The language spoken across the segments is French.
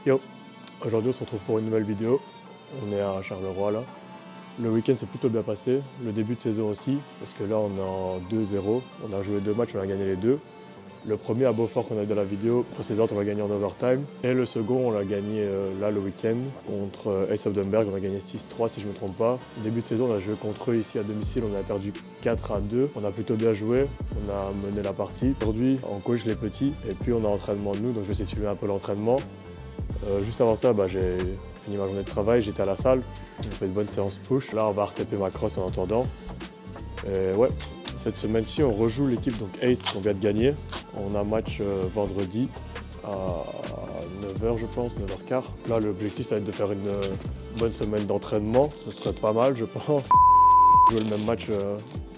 Yo, aujourd'hui on se retrouve pour une nouvelle vidéo. On est à Charleroi là. Le week-end s'est plutôt bien passé, le début de saison aussi, parce que là on est en 2-0. On a joué 2 matchs, on a gagné les deux. Le premier à Beaufort qu'on a eu dans la vidéo précédente, on l'a gagné en overtime. Et le second, on l'a gagné là le week-end contre Ace of Dunberg. On a gagné 6-3 si je ne me trompe pas. Début de saison, on a joué contre eux ici à domicile. On a perdu 4-2. On a plutôt bien joué. On a mené la partie. Aujourd'hui, on coach les petits et puis on a entraînement de nous. Donc je vais essayer de suivre un peu l'entraînement. Juste avant ça, j'ai fini ma journée de travail. J'étais à la salle. J'ai fait une bonne séance push. Là, on va RTP ma crosse en attendant. Et ouais. Cette semaine-ci, on rejoue l'équipe donc Ace qu'on vient de gagner. On a un match vendredi à 9h, je pense, 9h15. Là, l'objectif, ça va être de faire une bonne semaine d'entraînement. Ce serait pas mal, je pense. Jouer le même match,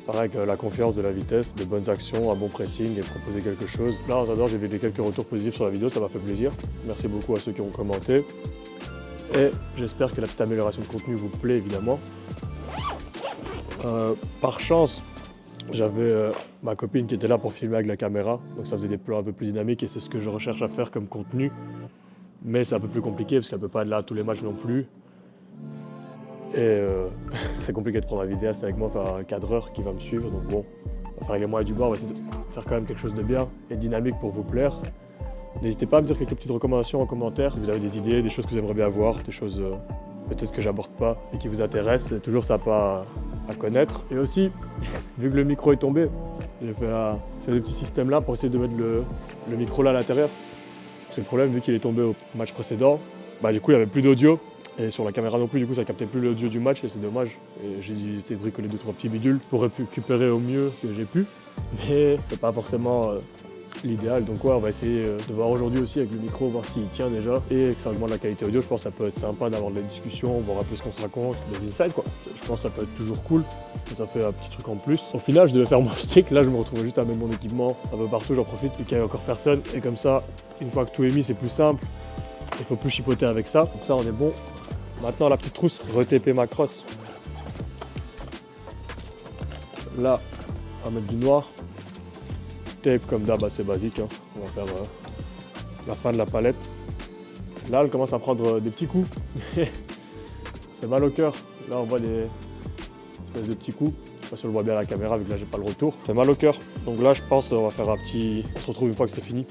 pareil, avec la confiance, de la vitesse, de bonnes actions, un bon pressing et proposer quelque chose. Là, en attendant, j'ai vu quelques retours positifs sur la vidéo, ça m'a fait plaisir. Merci beaucoup à ceux qui ont commenté. Et j'espère que la petite amélioration de contenu vous plaît, évidemment. Par chance, j'avais ma copine qui était là pour filmer avec la caméra, donc ça faisait des plans un peu plus dynamiques et c'est ce que je recherche à faire comme contenu. Mais c'est un peu plus compliqué parce qu'elle ne peut pas être là à tous les matchs non plus. Et c'est compliqué de prendre un vidéaste avec moi, enfin un cadreur qui va me suivre. Donc bon, on va faire les moyens du bord, on va essayer de faire quand même quelque chose de bien et dynamique pour vous plaire. N'hésitez pas à me dire quelques petites recommandations en commentaire. Si vous avez des idées, des choses que vous aimeriez bien voir, des choses peut-être que j'aborde pas et qui vous intéressent, c'est toujours sympa à connaître. Et aussi, vu que le micro est tombé, j'ai fait des petits systèmes là pour essayer de mettre le micro là à l'intérieur. Parce que le problème, vu qu'il est tombé au match précédent, du coup il n'y avait plus d'audio. Et sur la caméra non plus, du coup ça captait plus l'audio du match et c'est dommage. Et j'ai essayé de bricoler 2-3 petits bidules pour récupérer au mieux que j'ai pu. Mais c'est pas forcément l'idéal. Donc ouais, on va essayer de voir aujourd'hui aussi avec le micro, voir s'il tient déjà et que ça augmente la qualité audio. Je pense que ça peut être sympa d'avoir de la discussion, voir un peu ce qu'on se raconte, des insights quoi. Je pense que ça peut être toujours cool. Et ça fait un petit truc en plus. Au final, je devais faire mon stick. Là, je me retrouvais juste à mettre mon équipement un peu partout. J'en profite et qu'il n'y ait encore personne. Et comme ça, une fois que tout est mis, c'est plus simple. Il ne faut plus chipoter avec ça. Donc ça, on est bon. Maintenant, la petite trousse, re-TP ma crosse. Là, on va mettre du noir. Tape comme d'hab, assez basique. Hein. On va faire la fin de la palette. Là, elle commence à prendre des petits coups. C'est mal au cœur. Là, on voit des espèces de petits coups. Je sais pas si on le voit bien à la caméra, vu que là, j'ai pas le retour. C'est mal au cœur. Donc là, je pense qu'on va faire un petit... On se retrouve une fois que c'est fini.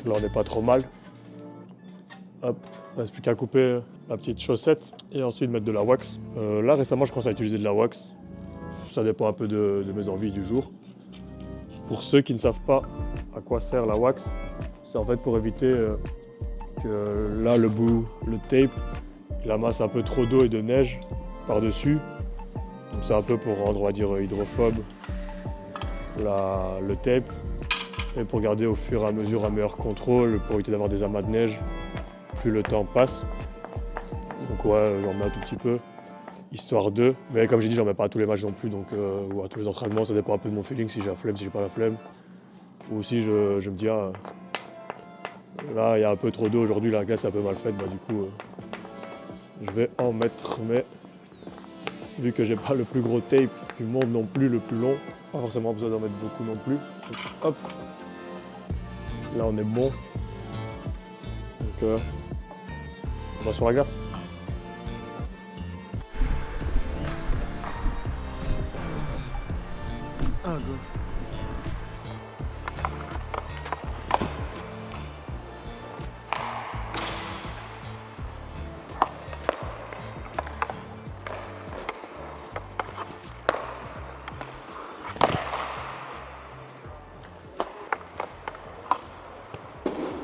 Là, on n'est pas trop mal. Hop, il ne reste plus qu'à couper la petite chaussette et ensuite mettre de la wax. Là, récemment, je commence à utiliser de la wax. Ça dépend un peu de mes envies du jour. Pour ceux qui ne savent pas à quoi sert la wax, c'est en fait pour éviter que là, le tape, il amasse un peu trop d'eau et de neige par-dessus. Donc c'est un peu pour rendre, on va dire, hydrophobe le tape. Et pour garder au fur et à mesure un meilleur contrôle, pour éviter d'avoir des amas de neige plus le temps passe. Donc ouais, j'en mets un tout petit peu, histoire de. Mais comme j'ai dit, j'en mets pas à tous les matchs non plus, donc ou à tous les entraînements, ça dépend un peu de mon feeling, si j'ai la flemme, si j'ai pas la flemme. Ou si je me dis, là il y a un peu trop d'eau aujourd'hui, la glace est un peu mal faite, du coup je vais en mettre, mais vu que j'ai pas le plus gros tape du monde non plus, le plus long, pas forcément besoin d'en mettre beaucoup non plus. Donc, hop, là on est bon. Donc on va sur la gaffe. Ah, go.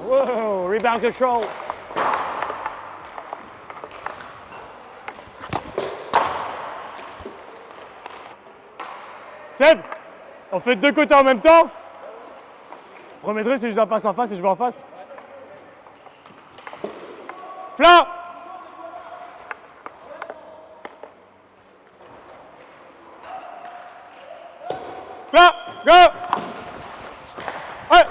Whoa, rebound control. Seb, on fait 2 côtés en même temps. Premier truc, c'est que je dois passer en face et je vais en face. Flanc. Flanc, go. Ouais.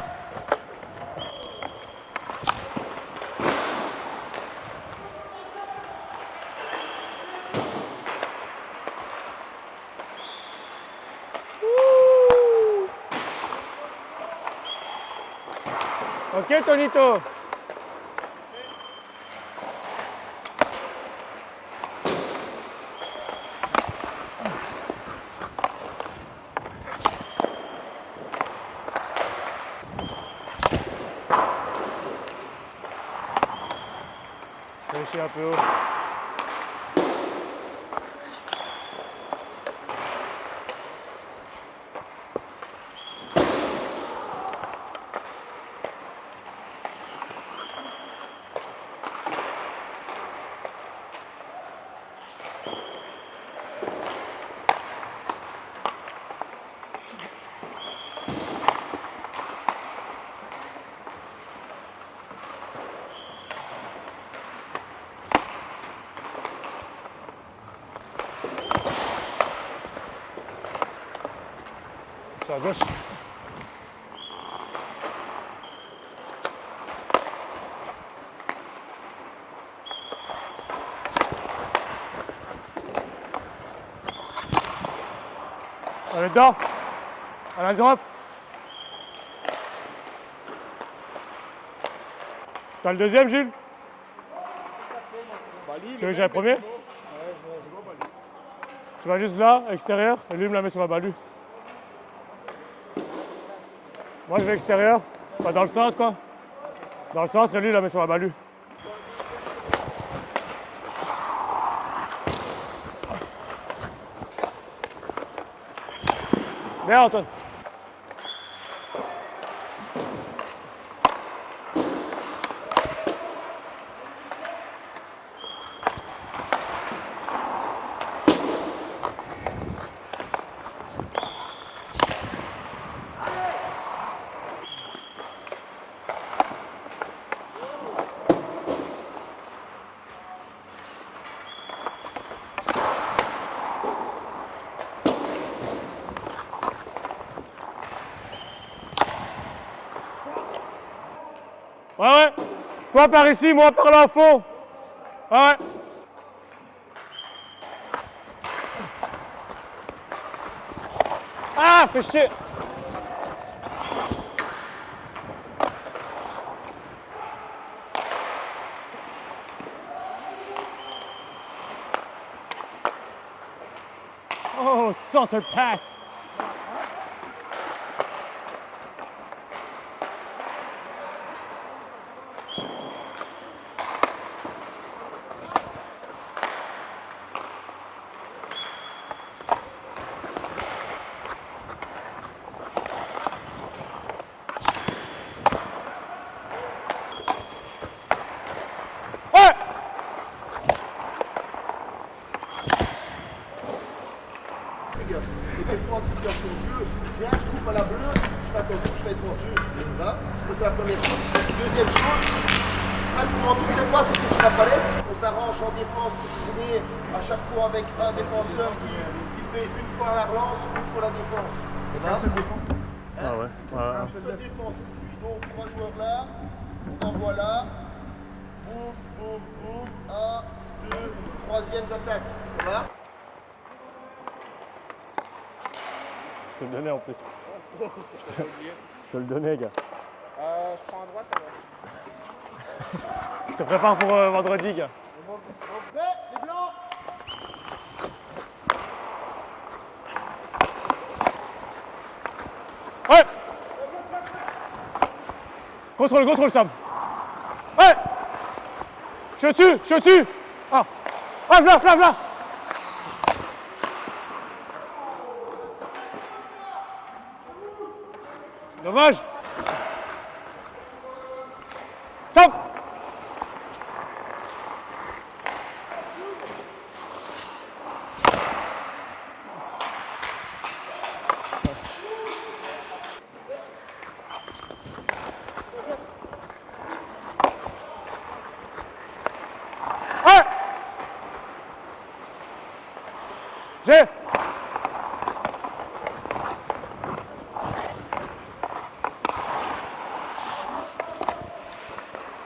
Ok, Tonito. Réfléchis un peu haut. Sur la gauche. Allez dedans. À la drop. T'as le deuxième, Jules? Tu veux que j'aille le premier? Tu vas juste là, extérieur, et lui me la met sur la balue. Moi je vais extérieur, pas dans le centre quoi. Dans le centre, et lui il la met sur la balue. Bien Antoine. Ouais, ouais. Toi par ici, moi par là au fond. Ouais, ouais. Ah, fais chier. Oh, saucer pass. Et quelquefois en situation de jeu, je viens, je coupe à la bleue, je fais attention, je fais être hors jeu. Ça, c'est la première chose. Deuxième chose, pratiquement toutes les fois c'était sur la palette. On s'arrange en défense pour tourner à chaque fois avec un défenseur qui fait une fois la relance, une fois la défense. Et là, Ah ouais. une seule défense. Donc trois joueurs là, on envoie là, boum, boum, boum, un, deux, troisième j'attaque. Voilà. Je te le donnais en plus. Je te le donnais, gars. Je prends à droite alors. Je te prépare pour vendredi, gars. Prêt, les blancs? Ouais. Contrôle, Sam. Ouais. Je suis dessus. Ah. Ah, là. Dommage. Sam. Ouais. J'ai.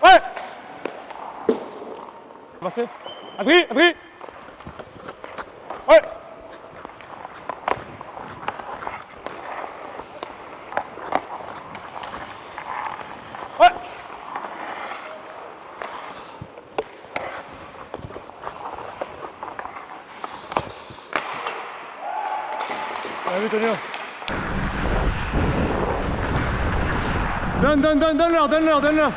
Ouais. Avancez. Adri. Ouais. Ouais. Allez, Tonio. Donne-leur.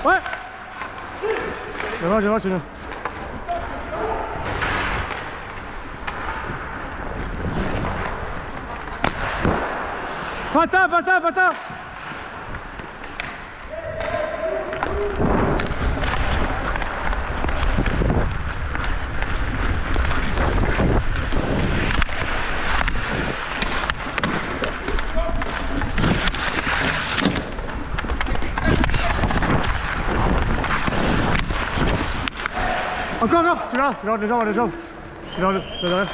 Ouais. Dommage, Tonio. Patin. Encore, tu l'as les jambes. Tu l'as derrière.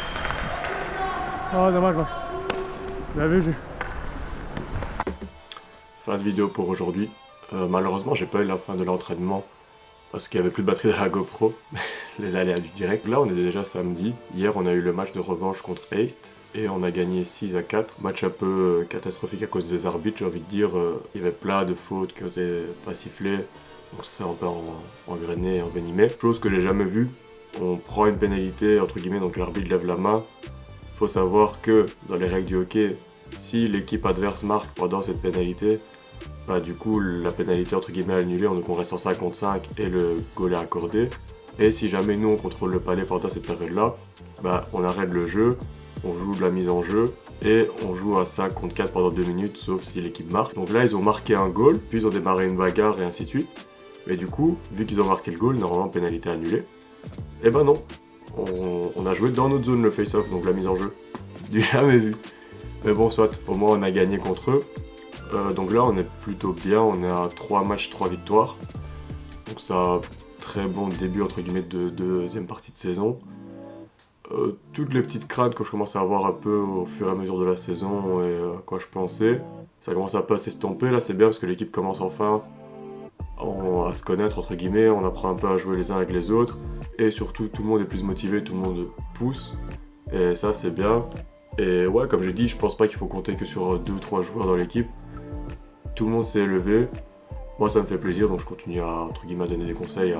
Oh, dommage, Max. Bien vu, j'ai. Fin de vidéo pour aujourd'hui. Malheureusement, j'ai pas eu la fin de l'entraînement parce qu'il y avait plus de batterie dans la GoPro. Les aléas du direct. Là, on est déjà samedi. Hier, on a eu le match de revanche contre Heist et on a gagné 6-4. Match un peu catastrophique à cause des arbitres, j'ai envie de dire. Il y avait plein de fautes qui n'étaient pas sifflées. Donc ça, on peut engrainer, envenimer. Chose que j'ai jamais vue. On prend une pénalité, entre guillemets, donc l'arbitre lève la main. Faut savoir que dans les règles du hockey, si l'équipe adverse marque pendant cette pénalité, bah du coup la pénalité entre guillemets est annulée, donc on reste en 5 contre 5 et le goal est accordé. Et si jamais nous on contrôle le palais pendant cette période-là, bah on arrête le jeu, on joue de la mise en jeu et on joue à 5 contre 4 pendant 2 minutes, sauf si l'équipe marque. Donc là ils ont marqué un goal, puis ils ont démarré une bagarre et ainsi de suite. Mais du coup, vu qu'ils ont marqué le goal, normalement pénalité annulée. Et ben non, on a joué dans notre zone le face-off, donc la mise en jeu. Du jamais vu. Mais bon, soit, au moins on a gagné contre eux. Donc là on est plutôt bien, on est à 3 matchs, 3 victoires. Donc ça, très bon début entre guillemets de deuxième partie de saison. Toutes les petites craintes que je commence à avoir un peu au fur et à mesure de la saison et à quoi je pensais, ça commence à pas s'estomper. Là c'est bien parce que l'équipe commence enfin à se connaître entre guillemets, on apprend un peu à jouer les uns avec les autres. Et surtout tout le monde est plus motivé, tout le monde pousse. Et ça c'est bien. Et ouais, comme j'ai dit, je pense pas qu'il faut compter que sur 2 ou 3 joueurs dans l'équipe. Tout le monde s'est élevé. Moi ça me fait plaisir, donc je continue à, entre guillemets, à donner des conseils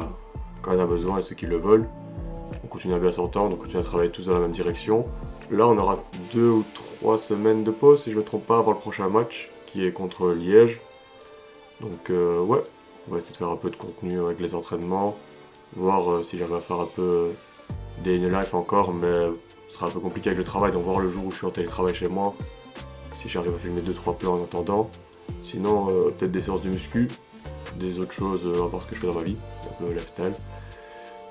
quand il y en a besoin et ceux qui le veulent. On continue à bien s'entendre, on continue à travailler tous dans la même direction. Là on aura 2 ou 3 semaines de pause si je me trompe pas avant le prochain match qui est contre Liège. Donc ouais, on va essayer de faire un peu de contenu avec les entraînements, voir si j'arrive à faire un peu day in the life encore, mais ce sera un peu compliqué avec le travail, donc voir le jour où je suis en télétravail chez moi, si j'arrive à filmer 2-3 plans en attendant. Sinon, peut-être des séances de muscu, des autres choses, à voir ce que je fais dans ma vie, un peu lifestyle.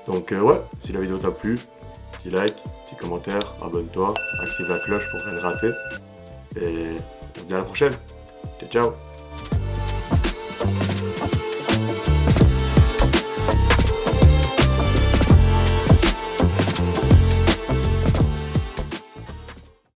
Donc ouais, si la vidéo t'a plu, petit like, petit commentaire, abonne-toi, active la cloche pour rien rater. Et on se dit à la prochaine. Ciao ciao.